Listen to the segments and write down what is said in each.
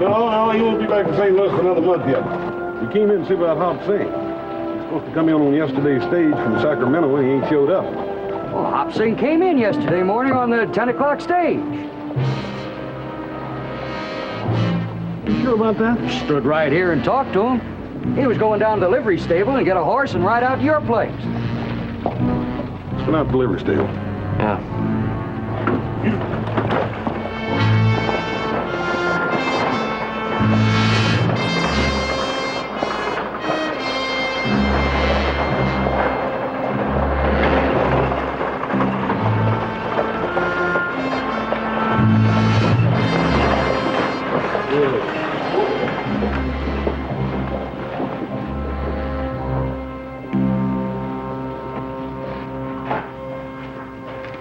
No, he won't be back to St. Louis for another month yet. He came in to see about Hop Sing. He's supposed to come in on yesterday's stage from Sacramento, and he ain't showed up. Well, Hop Sing came in yesterday morning on the 10 o'clock stage. You sure about that? Stood right here and talked to him. He was going down to the livery stable and get a horse and ride out to your place. It's been out to the livery stable. Yeah.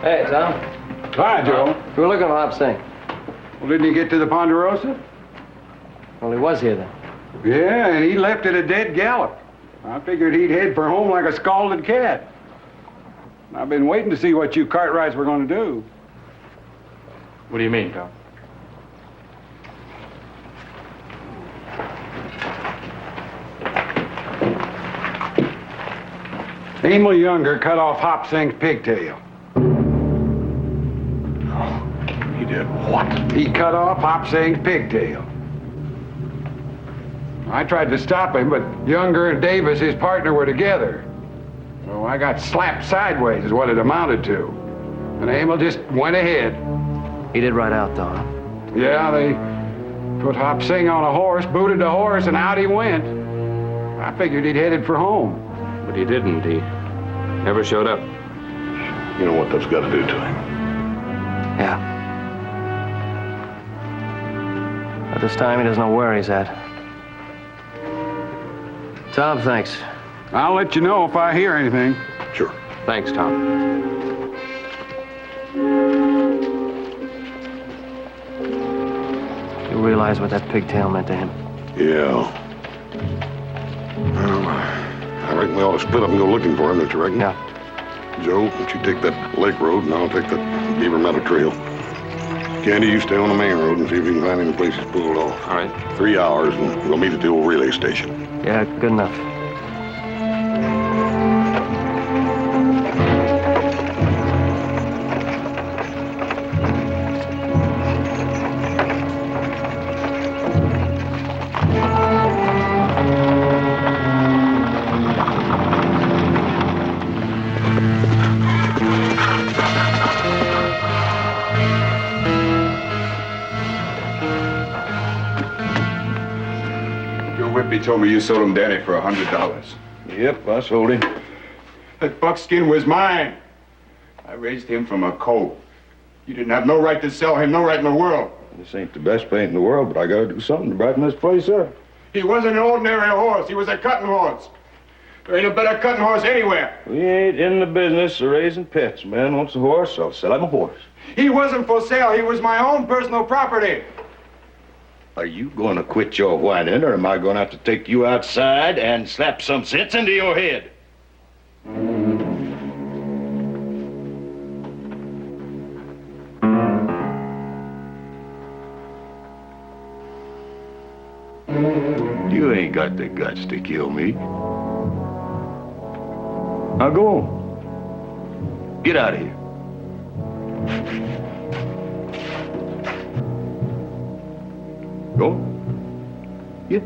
Hey, Tom. Hi, Joe. We're looking for Hop Sing. Well, didn't he get to the Ponderosa? Well, he was here then. Yeah, and he left at a dead gallop. I figured he'd head for home like a scalded cat. I've been waiting to see what you Cartwrights were going to do. What do you mean, Tom? Amal Younger cut off Hop Sing's pigtail. He did what? He cut off Hop Sing's pigtail. I tried to stop him, but Younger and Davis, his partner, were together. So I got slapped sideways is what it amounted to. And Amal just went ahead. He did ride out, though, huh? Yeah, they put Hop Sing on a horse, booted the horse, and out he went. I figured he'd headed for home. But he didn't. He never showed up. You know what that's got to do to him? Yeah. At this time, he doesn't know where he's at. Tom, thanks. I'll let you know if I hear anything. Sure. Thanks, Tom. You realize what that pigtail meant to him? Yeah. Well, I reckon we ought to split up and go looking for him, don't you reckon? Yeah. Joe, why don't you take that lake road and I'll take that Beaver Meadow trail. Candy, you stay on the main road and see if you can find any places pulled off. All right. 3 hours and we'll meet at the old relay station. Yeah, good enough. He told me you sold him Danny for $100. Yep, I sold him. That buckskin was mine. I raised him from a colt. You didn't have no right to sell him, no right in the world. This ain't the best paint in the world, but I gotta do something to brighten this place up. He wasn't an ordinary horse. He was a cutting horse. There ain't a better cutting horse anywhere. We ain't in the business of raising pets. Man wants a horse, I'll sell him a horse. He wasn't for sale. He was my own personal property. Are you going to quit your whining, or am I going to have to take you outside and slap some sense into your head? You ain't got the guts to kill me. Now go on. Get out of here. Go on. Get.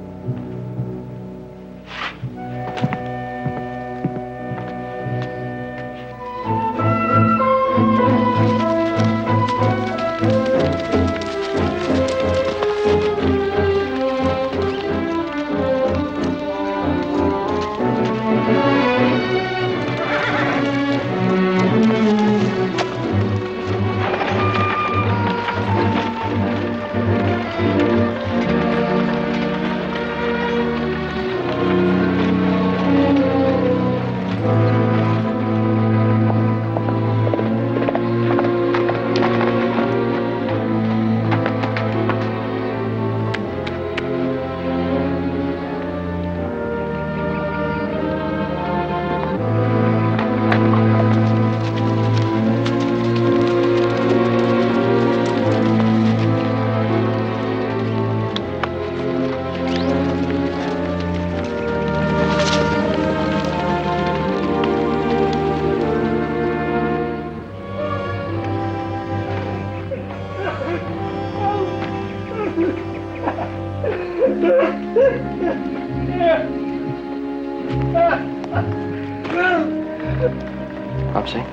Hopsy.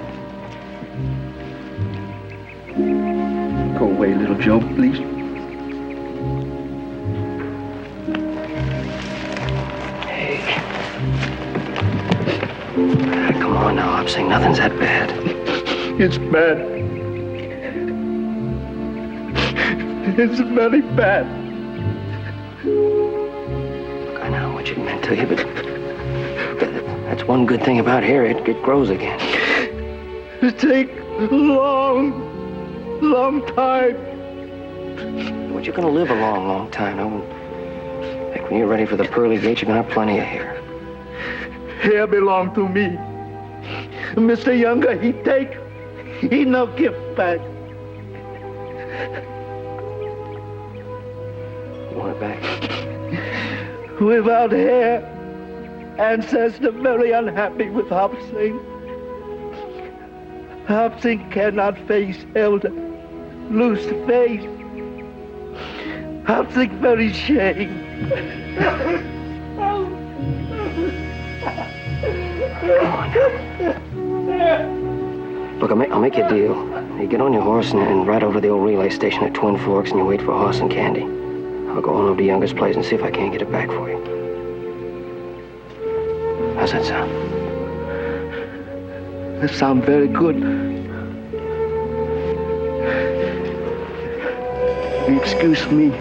Go away, little Joe, please. Hey. Come on now, Hopsy. Nothing's that bad. It's bad. It's very bad. Look, I know what you meant to you, but that's one good thing about hair. It grows again. It takes a long time. But you're going to live a long, long time. Now, heck, when you're ready for the pearly gates, you're going to have plenty of hair. Hair belong to me. Mr. Younger, he no give back. You want it back? Without hair, ancestor very unhappy with Hopsing. Hopsing cannot face elder, lose face. Hopsing very shame. Look, I'll make you a deal. You get on your horse and ride over to the old relay station at Twin Forks and you wait for a horse and candy. I'll go on over to Younger's place and see if I can't get it back for you. How's that sound? That sounds very good. Excuse me,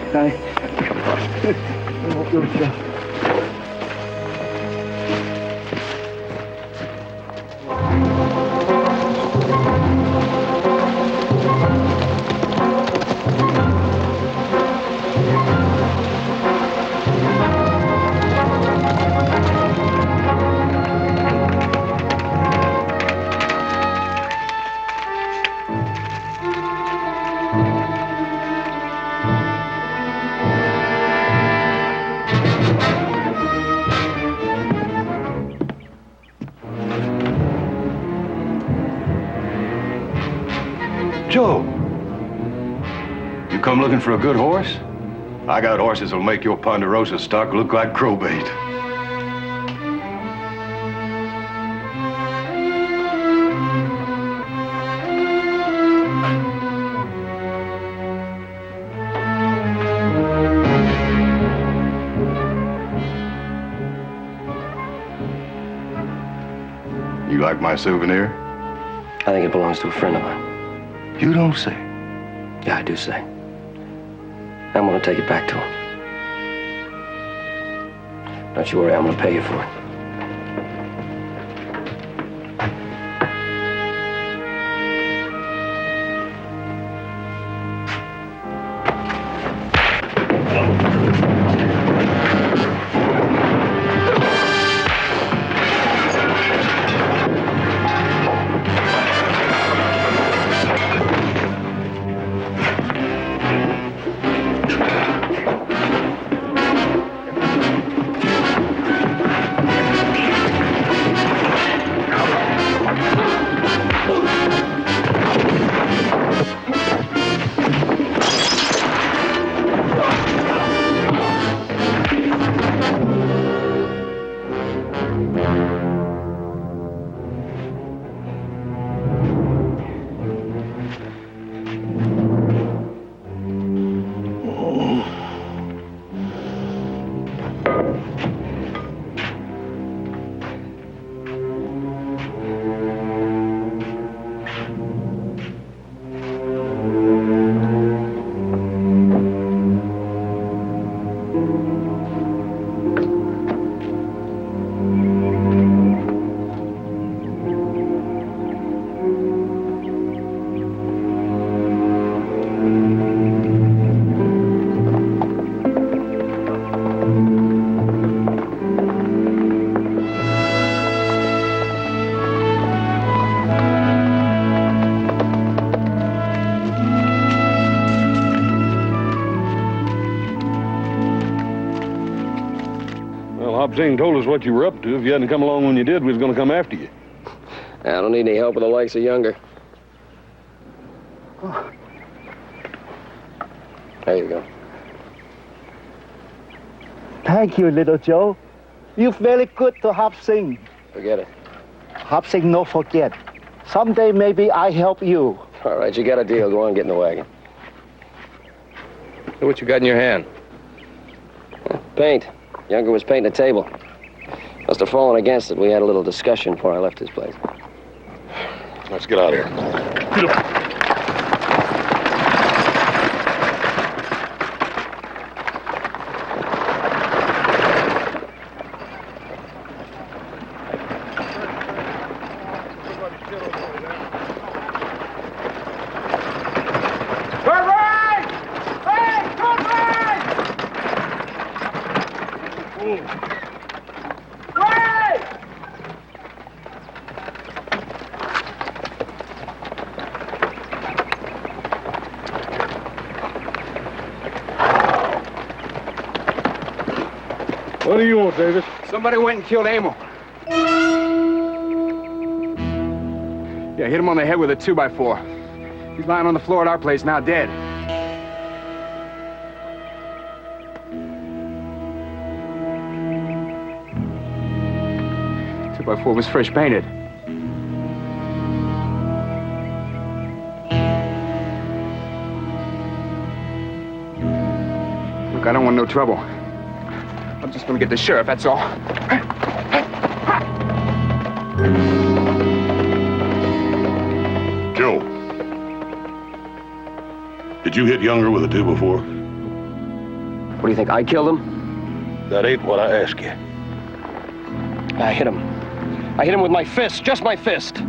Joe, you come looking for a good horse? I got horses that'll make your Ponderosa stock look like crowbait. You like my souvenir? I think it belongs to a friend of mine. You don't say. Yeah, I do say. I'm going to take it back to him. Don't you worry, I'm going to pay you for it. Zing told us what you were up to. If you hadn't come along when you did, we was going to come after you. I don't need any help with the likes of Younger. There you go. Thank you, little Joe. You're very good to Hopsing. Forget it. Hopsing no forget. Someday maybe I help you. All right, you got a deal. Go on, get in the wagon. So what you got in your hand? Paint. Younger was painting a table. Must have fallen against it. We had a little discussion before I left his place. Let's get out of here. What do you want, Davis? Somebody went and killed Amal. Yeah, hit him on the head with a 2x4. He's lying on the floor at our place now, dead. 2x4 was fresh painted. Look, I don't want no trouble. I'm just gonna get the sheriff, that's all. Joe, did you hit Younger with a 2x4? What do you think, I killed him? That ain't what I asked you. I hit him. I hit him with my fist, just my fist.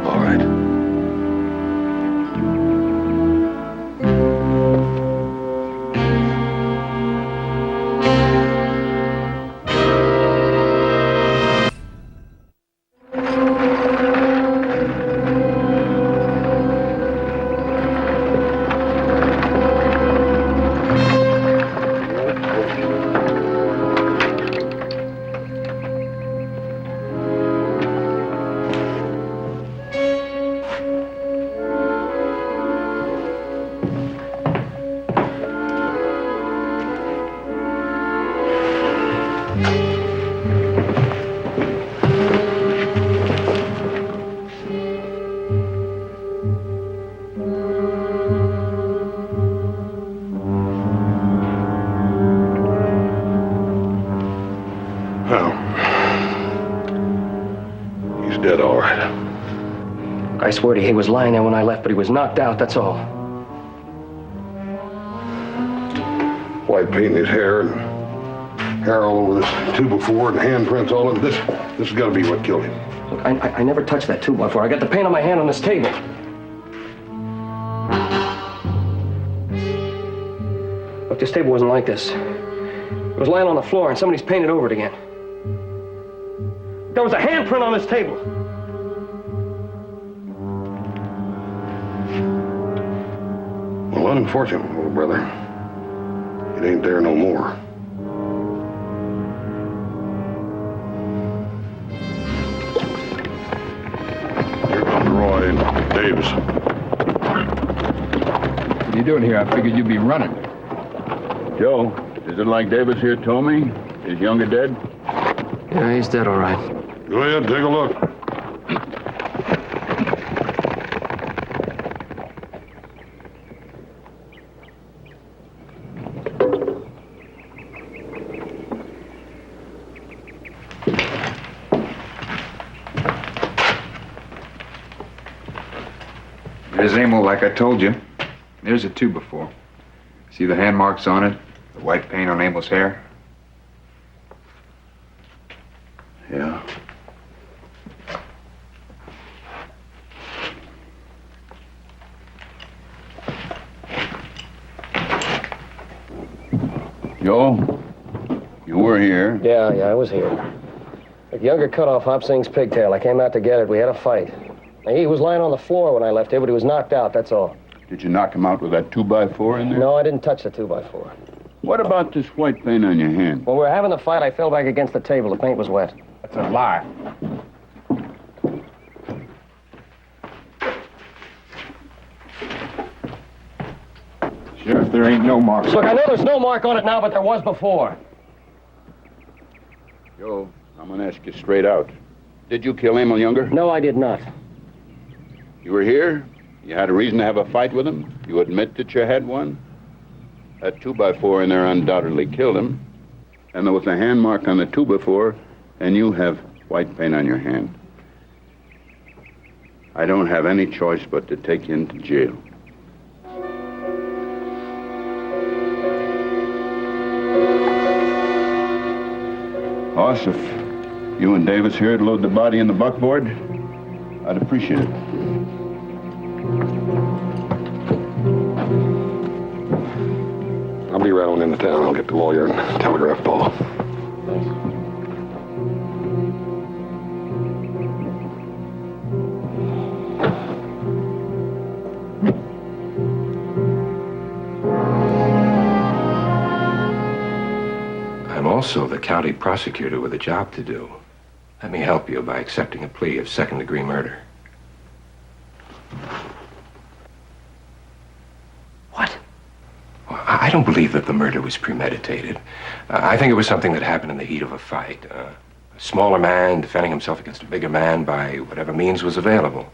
All right. Dead, all right. I swear to you, he was lying there when I left, but he was knocked out, that's all. White paint in his hair and hair all over this 2x4 and handprints all over this. This has got to be what killed him. Look, I never touched that 2x4. I got the paint on my hand on this table. Look, this table wasn't like this. It was lying on the floor and somebody's painted over it again. There was a handprint on this table. Well, unfortunately, little brother, it ain't there no more. Here comes Roy and Davis. What are you doing here? I figured you'd be running. Joe, is it like Davis here told me? Is Younger dead? Yeah, he's dead, all right. Go ahead, take a look. There's Amal, like I told you. There's a 2x4. See the hand marks on it? The white paint on Amal's hair? Yeah. Joe, you were here. Yeah, I was here. Look, Younger cut off Hop Singh's pigtail. I came out to get it. We had a fight. He was lying on the floor when I left here, but he was knocked out, that's all. Did you knock him out with that 2x4 in there? No, I didn't touch the 2x4. What about this white paint on your hand? When we were having the fight, I fell back against the table. The paint was wet. That's a lie. Sheriff, there ain't no marks. Look, I know there's no mark on it now, but there was before. Joe, I'm gonna ask you straight out. Did you kill Amal Younger? No, I did not. You were here? You had a reason to have a fight with him? You admit that you had one? That 2x4 in there undoubtedly killed him. And there was a hand mark on the 2x4, and you have white paint on your hand. I don't have any choice but to take you into jail. Boss, if you and Davis here would load the body in the buckboard, I'd appreciate it. I'll be right on into town. I'll get the lawyer and telegraph Paul. I'm also the county prosecutor with a job to do. Let me help you by accepting a plea of second-degree murder. What? Well, I don't believe that the murder was premeditated. I think it was something that happened in the heat of a fight. A smaller man defending himself against a bigger man by whatever means was available.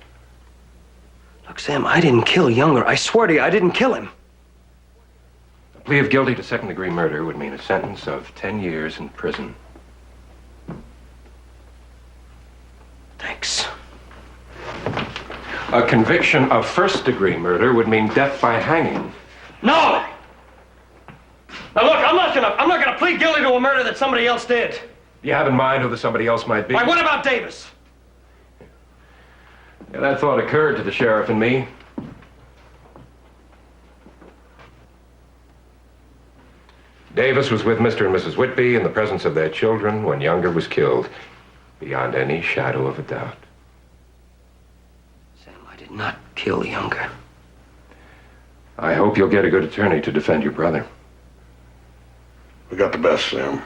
Look, Sam, I didn't kill Younger. I swear to you, I didn't kill him. A plea of guilty to second-degree murder would mean a sentence of 10 years in prison. Thanks. A conviction of first-degree murder would mean death by hanging. No! Now look, I'm not gonna plead guilty to a murder that somebody else did. You have in mind who the somebody else might be? Why, what about Davis? Yeah, that thought occurred to the sheriff and me. Davis was with Mr. and Mrs. Whitby in the presence of their children when Younger was killed, beyond any shadow of a doubt. Sam, I did not kill Younger. I hope you'll get a good attorney to defend your brother. We got the best, Sam.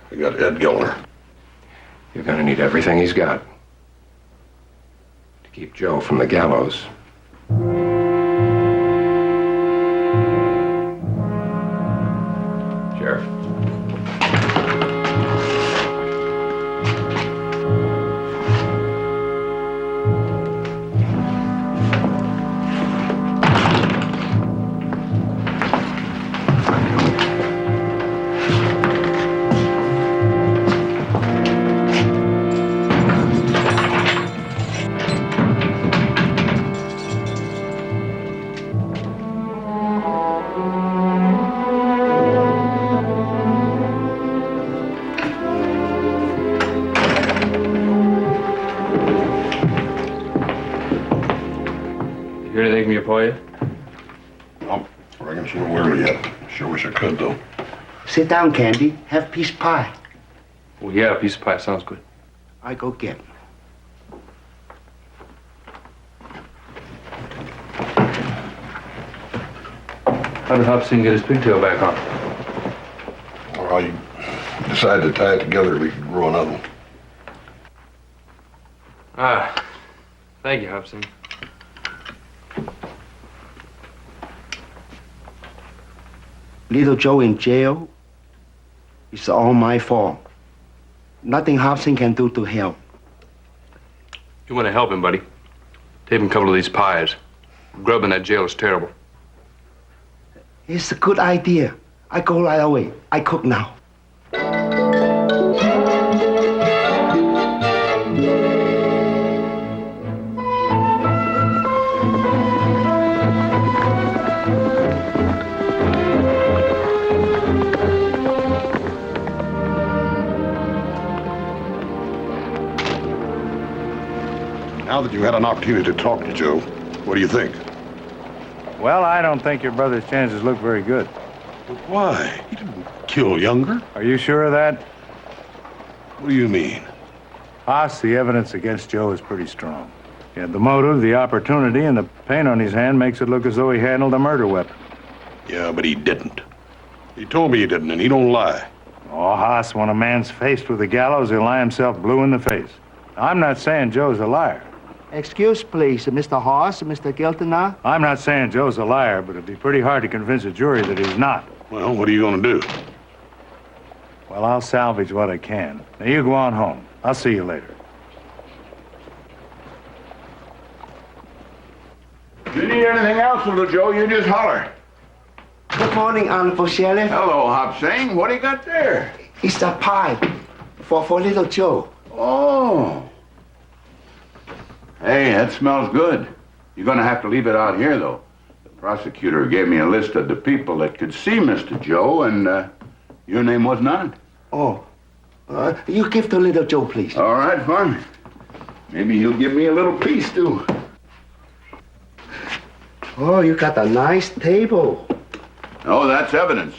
We got Ed Gilner. You're gonna need everything he's got to keep Joe from the gallows. Sheriff. Here to take me for you? I reckon she don't wear it yet. Sure wish I could, though. Sit down, Candy. Have piece pie. Oh, yeah, a piece of pie sounds good. I go get it. How did Hobson get his pigtail back on? Well, you decided to tie it together, we could grow another one. Ah, thank you, Hobson. Little Joe in jail. It's all my fault. Nothing Hobson can do to help. You want to help him, buddy? Take him a couple of these pies. Grub in that jail is terrible. It's a good idea. I go right away. I cook now. Now that you had an opportunity to talk to Joe, what do you think? Well, I don't think your brother's chances look very good. But why? He didn't kill Younger. Are you sure of that? What do you mean? Haas, the evidence against Joe is pretty strong. He had the motive, the opportunity, and the paint on his hand makes it look as though he handled a murder weapon. Yeah, but he didn't. He told me he didn't, and he don't lie. Oh, Haas, when a man's faced with the gallows, he'll lie himself blue in the face. I'm not saying Joe's a liar. Excuse, please, Mr. Hoss, Mr. Giltner. I'm not saying Joe's a liar, but it'd be pretty hard to convince a jury that he's not. Well, what are you going to do? Well, I'll salvage what I can. Now, you go on home. I'll see you later. If you need anything else, little Joe, you just holler. Good morning, Uncle Sheriff. Hello, Hop Sing. What do you got there? It's a pie for little Joe. Oh. Hey, that smells good. You're going to have to leave it out here, though. The prosecutor gave me a list of the people that could see Mr. Joe, and your name wasn't on it. Oh. You give to little Joe, please. All right, fine. Maybe he'll give me a little piece, too. Oh, you got a nice table. Oh, that's evidence.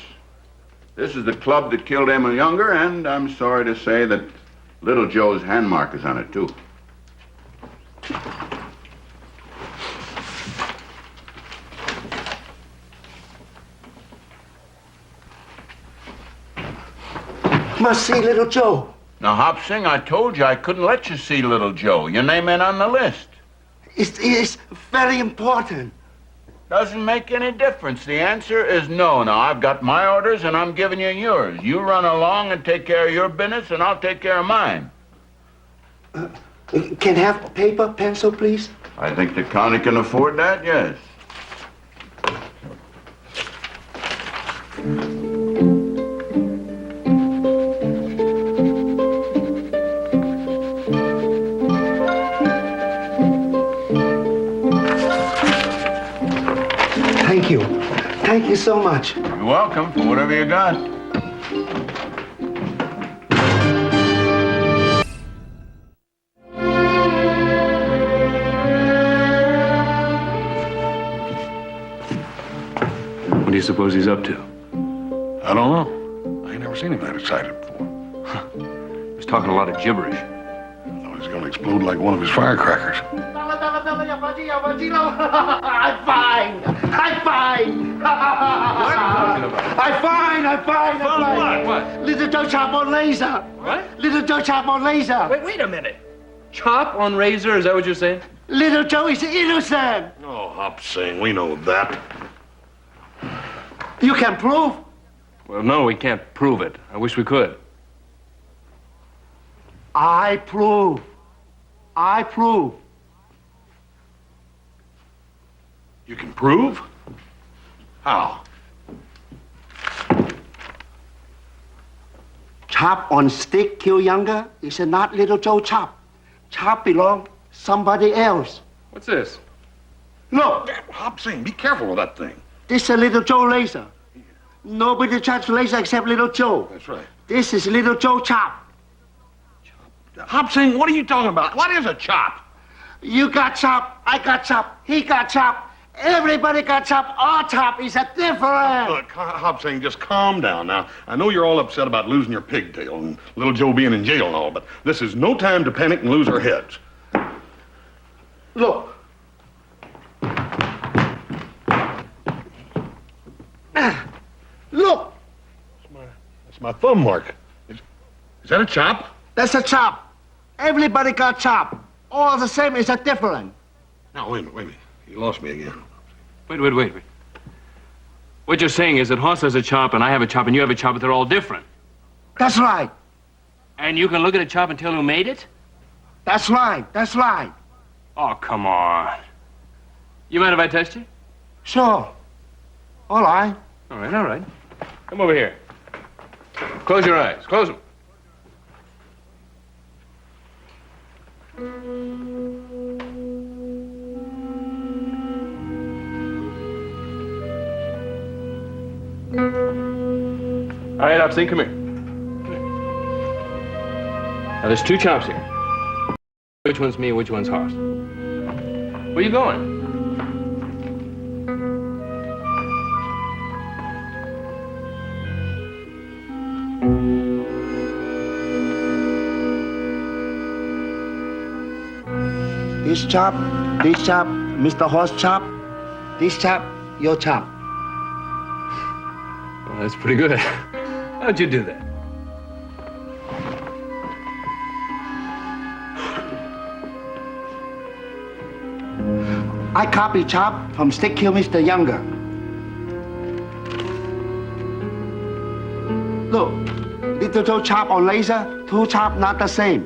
This is the club that killed Amal Younger, and I'm sorry to say that little Joe's hand mark is on it, too. Must see little Joe. Now, Hop Sing, I told you I couldn't let you see little Joe. Your name ain't on the list. It's very important. Doesn't make any difference. The answer is no. Now, I've got my orders, and I'm giving you yours. You run along and take care of your business, and I'll take care of mine. Can I have paper, pencil, please? I think the county can afford that, yes. Thank you. Thank you so much. You're welcome for whatever you got. What do you suppose he's up to? I don't know. I ain't never seen him that excited before. He was talking a lot of gibberish. I thought he was going to explode like one of his firecrackers. I'm fine. I'm fine. I'm fine. What? Little Joe chop on laser. What? Little Joe chop on laser. Wait a minute. Chop on razor, is that what you're saying? Little Joe is innocent. Oh, Hop Sing, we know that. You can prove. Well, no, we can't prove it. I wish we could. I prove. You can prove? How? Chop on stick kill Younger is not little Joe chop. Chop belong somebody else. What's this? Look, Hop Sing, be careful with that thing. this is a little Joe laser. Nobody chops laser except little Joe. That's right. This is little Joe chop. Hop Sing, what are you talking about? What is a chop? You got chop, I got chop, he got chop. Everybody got chop. Our chop is a different. Look, Hop Sing, just calm down now. I know you're all upset about losing your pigtail and little Joe being in jail and all, but this is no time to panic and lose our heads. Look. Look. That's my thumb mark. Is that a chop? That's a chop. Everybody got chop. All the same is a different. Now, wait a minute. You lost me again. Wait. What you're saying is that Hoss has a chop, and I have a chop, and you have a chop, but they're all different. That's right. And you can look at a chop and tell who made it? That's right. Oh, come on. You mind if I test you? Sure. All right. All right. Come over here. Close your eyes. Close them. All right, Hop Sing, come here. Now, there's two chops here. Which one's me, which one's Hoss? Where are you going? This chop, Mr. Horse chop. This chop, your chop. Well, that's pretty good. How'd you do that? I copy chop from Stick Kill Mr. Younger. Look, little Joe chop on laser, two chop not the same.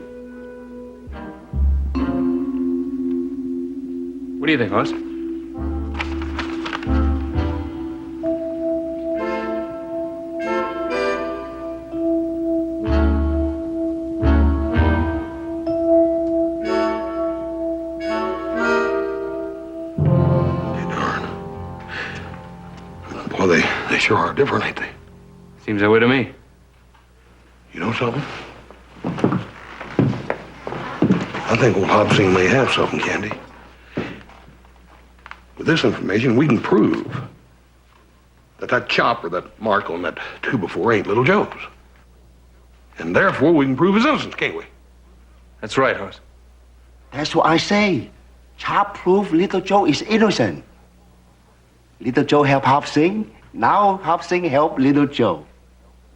What do you think, Hoss? sure are different, ain't they? Seems that way to me. You know something? I think old Hobson may have something, Candy. With this information, we can prove that chop or that mark on that 2x4 ain't Little Joe's. And therefore, we can prove his innocence, can't we? That's right, Hoss. That's what I say. Chop proof Little Joe is innocent. Little Joe help Hobson. Now Hobson help Little Joe.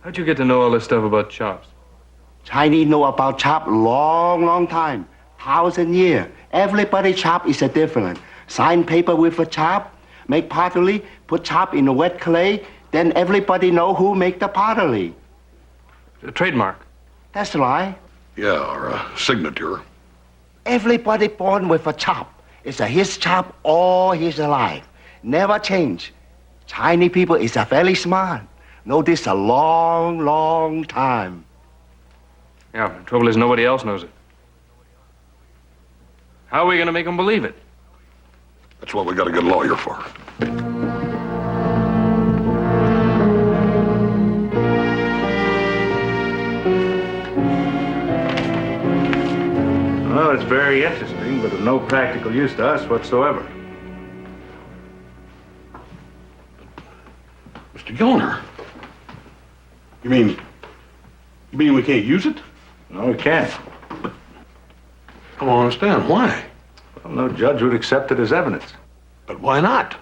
How'd you get to know all this stuff about chops? Chinese know about chop long time. 1,000 years. Everybody chop is a different. Sign paper with a chop, make pottery, put chop in a wet clay, then everybody know who make the pottery. A trademark. That's right. Yeah, or a signature. Everybody born with a chop. It's a his chop all his life. Never change. Chinese people is a very smart. Know this a long time. Yeah, but the trouble is nobody else knows it. How are we gonna make them believe it? That's what we got a good lawyer for. Well, it's very interesting, but of no practical use to us whatsoever. Mr. Gilner. You mean we can't use it? No, we can't. I don't understand. Why? Well, no judge would accept it as evidence. But why not?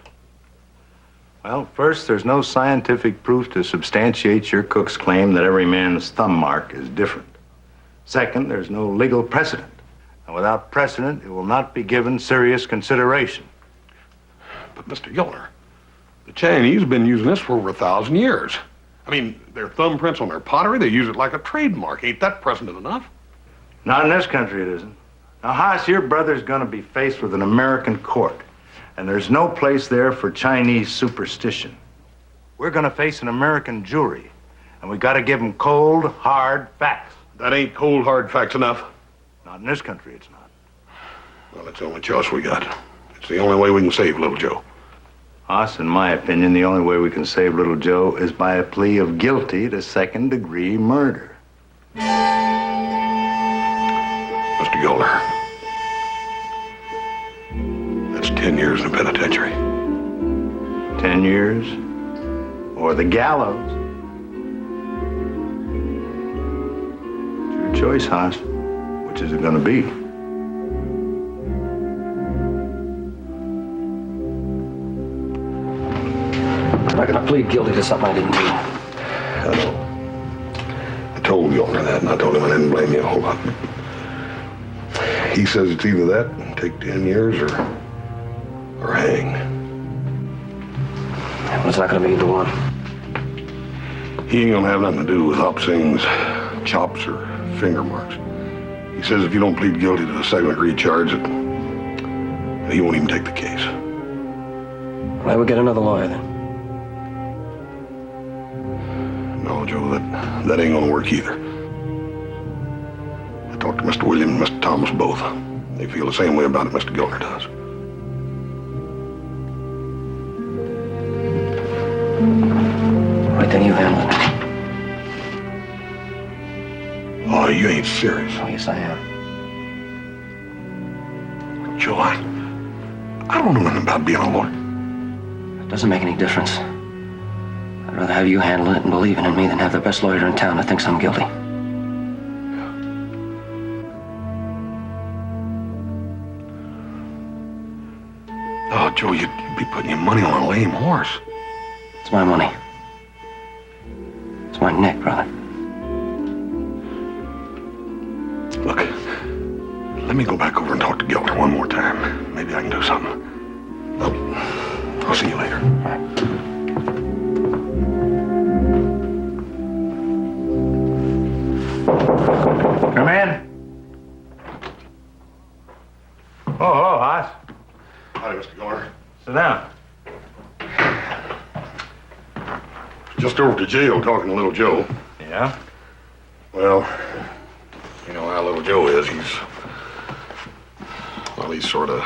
Well, first, there's no scientific proof to substantiate your cook's claim that every man's thumb mark is different. Second, there's no legal precedent. And without precedent, it will not be given serious consideration. But, Mr. Gilner, the Chinese have been using this for over 1,000 years. I mean, their thumbprints on their pottery, they use it like a trademark. Ain't that precedent enough? Not in this country, it isn't. Now, Haas, your brother's going to be faced with an American court, and there's no place there for Chinese superstition. We're going to face an American jury, and we got to give them cold, hard facts. That ain't cold, hard facts enough. Not in this country, it's not. Well, it's the only choice we got. It's the only way we can save Little Joe. Haas, in my opinion, the only way we can save Little Joe is by a plea of guilty to second-degree murder. Mr. Gilner, that's 10 years in the penitentiary. 10 years? Or the gallows? It's your choice, Haas. Which is it going to be? I'm not going to plead guilty to something I didn't do. I know. I told Gilner that, and I told him I didn't blame you a whole lot. He says it's either that, take 10 years, or hang. Well, it's not going to be either one. He ain't gonna have nothing to do with Hobson's chops or finger marks. He says if you don't plead guilty to the second-degree charge, he won't even take the case. Well, we'll get another lawyer then. No, Joe, that ain't gonna work either. I talked to Mr. William and Mr. Thomas both. They feel the same way about it Mr. Gilner does. All right, then you handle it. Oh, you ain't serious. Oh, yes, I am. Joe, I don't know nothing about being a lawyer. It doesn't make any difference. I'd rather have you handle it and believing in me than have the best lawyer in town that thinks I'm guilty. Oh, Joe, you'd be putting your money on a lame horse. It's my money. It's my neck, brother. Look, let me go back over and talk to Gilner one more time. Maybe I can do something. I'll see you later. All right. Come in. Oh, hello, Haas. Howdy, Mr. Gilner. Sit down. Just over to jail talking to Little Joe. Yeah? Well, you know how Little Joe is. He's sort of...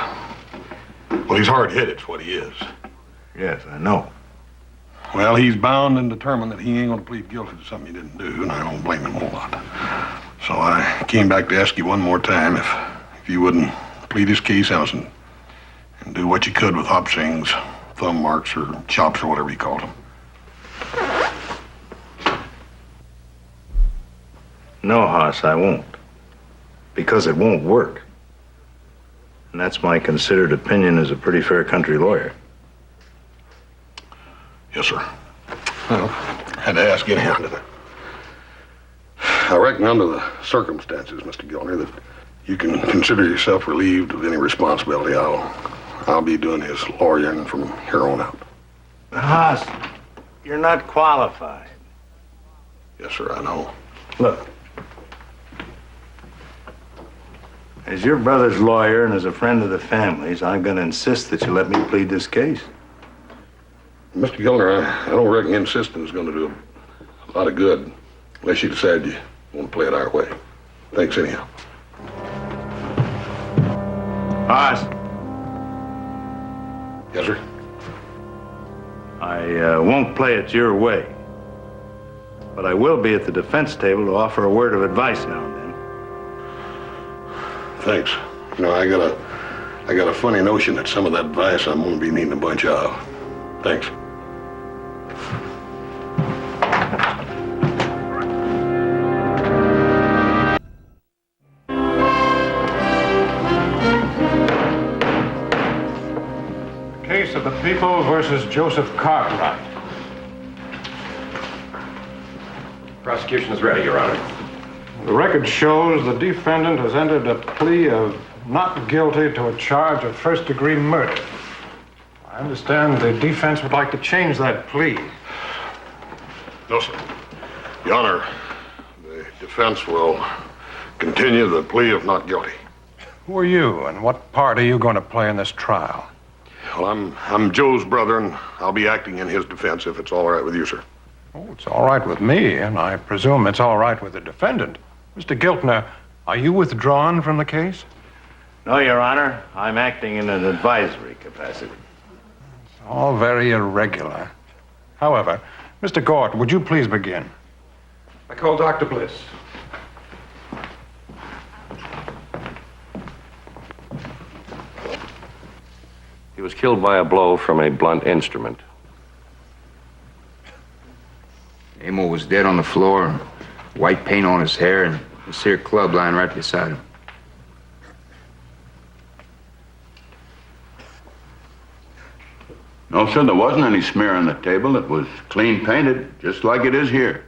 Well, he's hard-headed, is what he is. Yes, I know. Well, he's bound and determined that he ain't gonna plead guilty to something he didn't do, and I don't blame him a whole lot. So I came back to ask you one more time if you wouldn't plead his case innocent and do what you could with Hop Singh's thumb marks or chops or whatever you called them. No, Hoss, I won't. Because it won't work. And that's my considered opinion as a pretty fair country lawyer. Yes, sir. Well, had to ask anyhow, didn't I reckon under the circumstances, Mr. Gilner, that you can consider yourself relieved of any responsibility. I'll be doing his lawyering from here on out. Hoss, you're not qualified. Yes, sir, I know. Look. As your brother's lawyer and as a friend of the family's, I'm going to insist that you let me plead this case. Mr. Gilner, I don't reckon insisting is going to do a lot of good unless you decide you want to play it our way. Thanks anyhow. Hoss. Yes, sir? I won't play it your way. But I will be at the defense table to offer a word of advice now and then. Thanks. You know, I got a funny notion that some of that advice I'm going to be needing a bunch of. Thanks. The case of the people versus Joseph Cartwright. Prosecution is ready, Your Honor. The record shows the defendant has entered a plea of not guilty to a charge of first-degree murder. I understand the defense would like to change that plea. No, sir. Your Honor, the defense will continue the plea of not guilty. Who are you, and what part are you going to play in this trial? Well, I'm Joe's brother, and I'll be acting in his defense if it's all right with you, sir. Oh, it's all right with me, and I presume it's all right with the defendant. Mr. Giltner, are you withdrawn from the case? No, Your Honor. I'm acting in an advisory capacity. It's all very irregular. However, Mr. Gort, would you please begin? I call Dr. Bliss. He was killed by a blow from a blunt instrument. Emil was dead on the floor, white paint on his hair, and a sear club lying right beside him. No, sir, there wasn't any smear on the table. It was clean painted, just like it is here.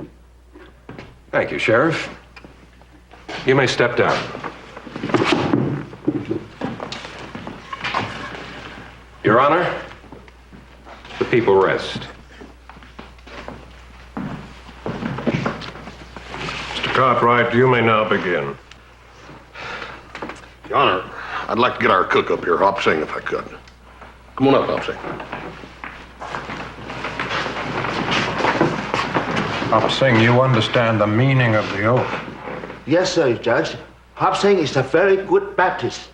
Thank you, Sheriff. You may step down. Your Honor, the people rest. Mr. Cartwright, you may now begin. Your Honor, I'd like to get our cook up here, Hop Singh, if I could. Come on up, Hop Singh. Hop Singh, you understand the meaning of the oath? Yes, sir, Judge. Hop Singh is a very good Baptist.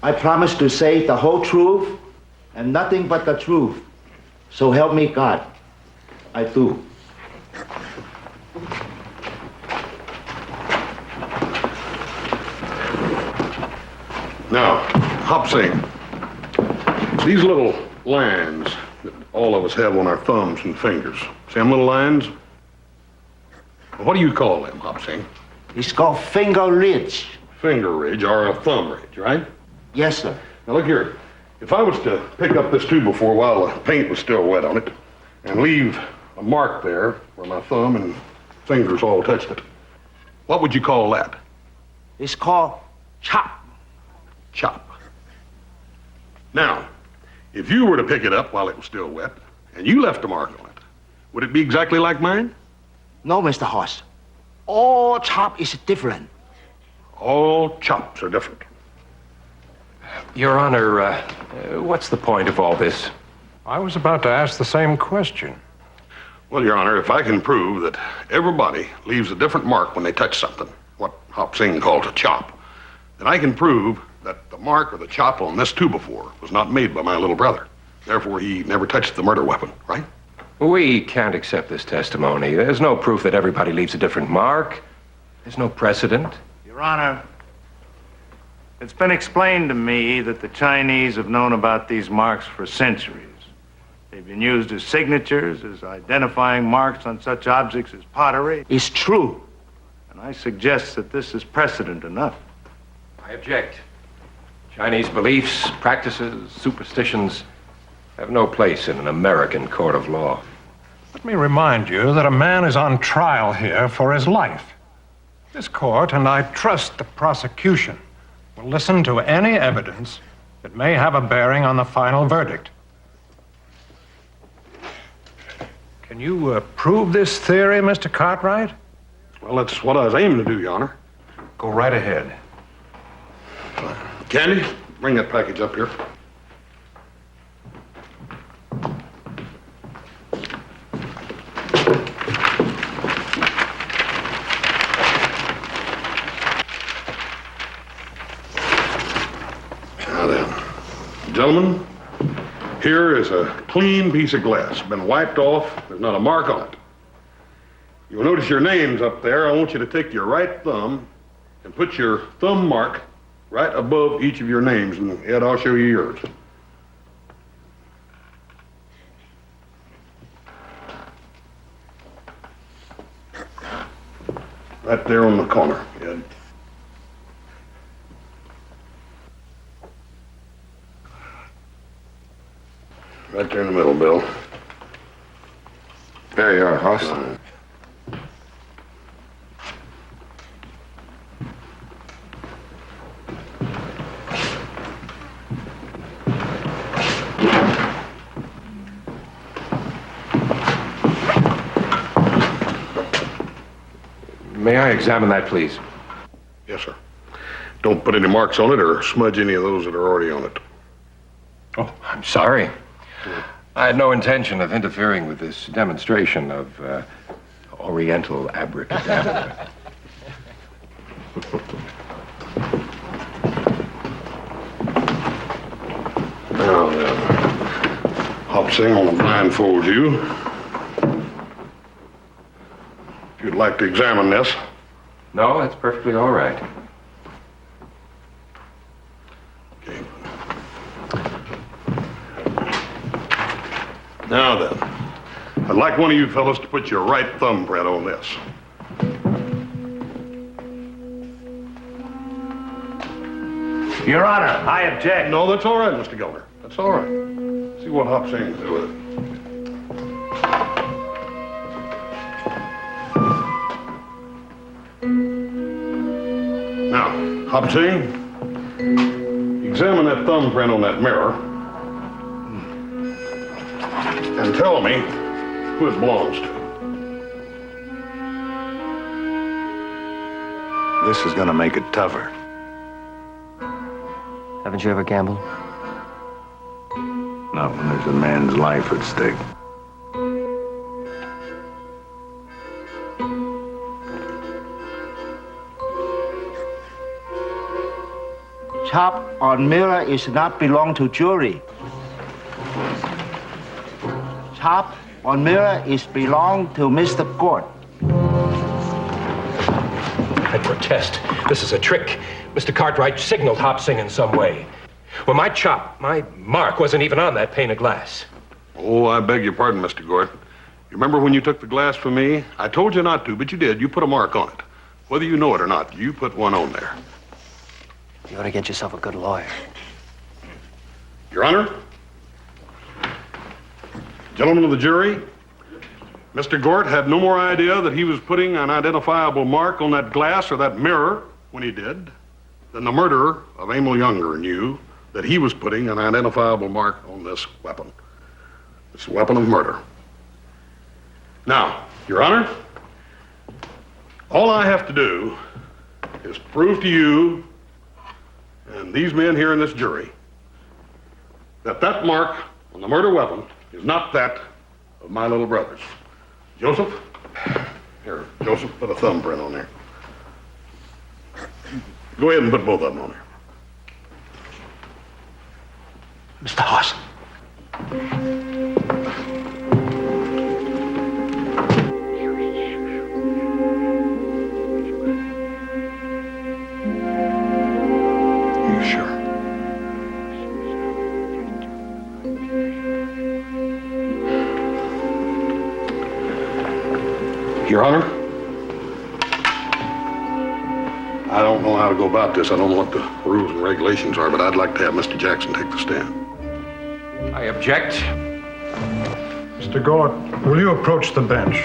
I promise to say the whole truth and nothing but the truth. So help me God. I do. Now, Hop Singh, these little lines that all of us have on our thumbs and fingers, see them little lines? What do you call them, Hop Singh? It's called finger ridge. Finger ridge or a thumb ridge, right? Yes, sir. Now look here. If I was to pick up this 2x4 while the paint was still wet on it and leave a mark there where my thumb and fingers all touched it, what would you call that? It's called chop. Chop. Now, if you were to pick it up while it was still wet and you left a mark on it, would it be exactly like mine? No, Mr. Hoss. All chop is different. All chops are different. Your Honor, what's the point of all this? I was about to ask the same question. Well, Your Honor, if I can prove that everybody leaves a different mark when they touch something, what Hop Singh calls a chop, then I can prove that the mark or the chop on this 2x4 was not made by my little brother. Therefore, he never touched the murder weapon, right? We can't accept this testimony. There's no proof that everybody leaves a different mark. There's no precedent. Your Honor, it's been explained to me that the Chinese have known about these marks for centuries. They've been used as signatures, as identifying marks on such objects as pottery. It's true. And I suggest that this is precedent enough. I object. Chinese beliefs, practices, superstitions have no place in an American court of law. Let me remind you that a man is on trial here for his life. This court, and I trust the prosecution, will listen to any evidence that may have a bearing on the final verdict. Can you prove this theory, Mr. Cartwright? Well, that's what I was aiming to do, Your Honor. Go right ahead. Candy, bring that package up here. Now then, gentlemen, here is a clean piece of glass. Been wiped off. There's not a mark on it. You'll notice your names up there. I want you to take your right thumb and put your thumb mark right above each of your names, and Ed, I'll show you yours. Right there on the corner, Ed. Right there in the middle, Bill. There you are, Hoss. May I examine that, please? Yes, sir. Don't put any marks on it or smudge any of those that are already on it. Oh, I'm sorry. I had no intention of interfering with this demonstration of Oriental abracadabra. Now then, Hopsing, I'm gonna blindfold you. If you'd like to examine this. No, that's perfectly all right. Okay. Now then, I'd like one of you fellows to put your right thumbprint on this. Your Honor, I object. No, that's all right, Mr. Gilder. That's all right. See what Hopsing can do with it. Now, Hopsing, examine that thumbprint on that mirror and tell me who it belongs to. This is gonna make it tougher. Haven't you ever gambled? Not when there's a man's life at stake. Chop on mirror is not belong to jury. Chop on mirror is belong to Mr. Gort. I protest. This is a trick. Mr. Cartwright signaled Hopsing in some way. Well, my chop, my mark, wasn't even on that pane of glass. Oh, I beg your pardon, Mr. Gort. You remember when you took the glass from me? I told you not to, but you did. You put a mark on it. Whether you know it or not, you put one on there. You ought to get yourself a good lawyer. Your Honor, gentlemen of the jury, Mr. Gort had no more idea that he was putting an identifiable mark on that glass or that mirror when he did than the murderer of Amal Younger knew that he was putting an identifiable mark on this weapon. This weapon of murder. Now, Your Honor, all I have to do is prove to you and these men here in this jury that that mark on the murder weapon is not that of my little brothers. Joseph? Here, Joseph, put a thumbprint on there. Go ahead and put both of them on there. Mr. Hoss. You sure? Your Honor, I don't know how to go about this. I don't know what the rules and regulations are, but I'd like to have Mr. Jackson take the stand. I object. Mr. Gort, will you approach the bench?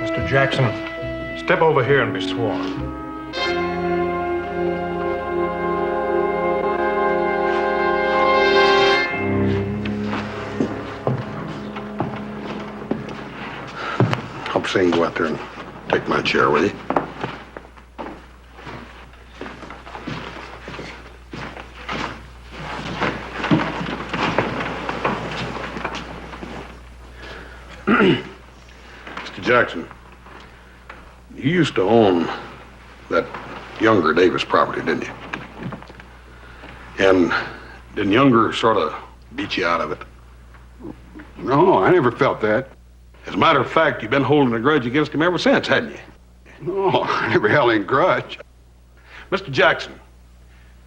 Mr. Jackson, step over here and be sworn. I'm saying go out there and take my chair, will you? Mr. Jackson, you used to own that Younger Davis property, didn't you? And didn't Younger sort of beat you out of it? No, I never felt that. As a matter of fact, you've been holding a grudge against him ever since, hadn't you? No, I never held any grudge. Mr. Jackson,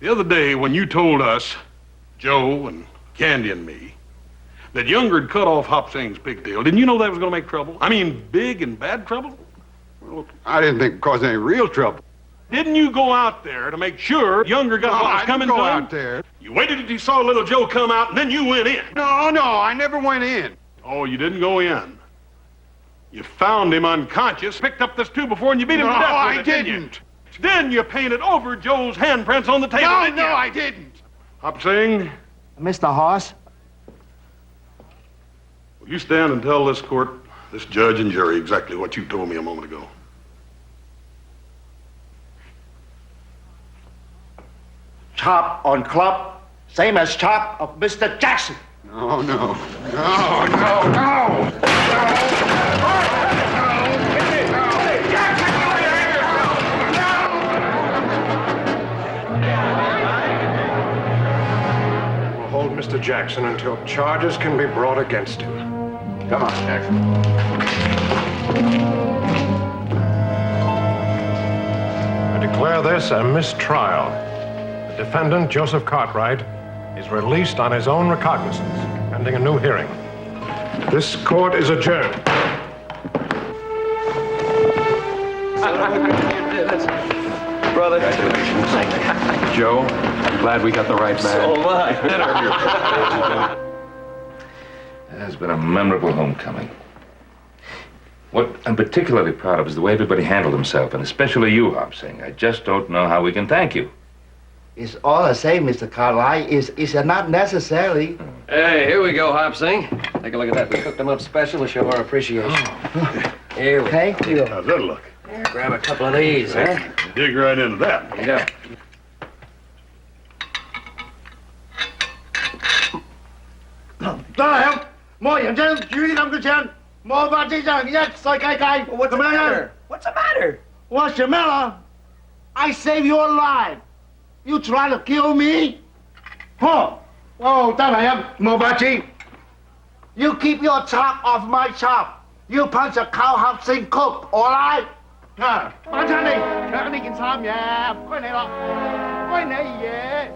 the other day when you told us, Joe and Candy and me, that Younger had cut off Hop Sing's pigtail, didn't you know that was going to make trouble? I mean, big and bad trouble? Well, I didn't think it caused any real trouble. Didn't you go out there to make sure Younger got what was coming to him? I didn't go out there. You waited until you saw little Joe come out, and then you went in. No, I never went in. Oh, you didn't go in. You found him unconscious, picked up this 2x4, and you beat him to death with I it, didn't. Then you painted over Joe's handprints on the table, didn't you? No, I didn't. Hop Sing, Mr. Hoss? will you stand and tell this court, this judge and jury, exactly what you told me a moment ago? Chop on club, same as chop of Mr. Jackson. No. We'll hold Mr. Jackson until charges can be brought against him. Come on, Jackson. I declare this a mistrial. The defendant, Joseph Cartwright, is released on his own recognizance, pending a new hearing. This court is adjourned. Brother. Congratulations. Joe, I'm glad we got the right man. So am I. It has been a memorable homecoming. What I'm particularly proud of is the way everybody handled himself, and especially you, Hop Sing. I just don't know how we can thank you. It's all the same, Mr. Carlyle. It's not necessarily. Hey, here we go, Hop Sing. Take a look at that. We cooked them up special to show our appreciation. Here we Thank you. How's that look? Here, grab a couple of these, huh? Dig right into that. Yeah. What's the matter? What's the matter? What's the matter? I saved your life. You try to kill me? Huh? Oh, you keep your chop off my chop. You punch a cow Hop Sing cook, all right? 翻親你，搶你件衫嘢，唔該你咯，該你嘢。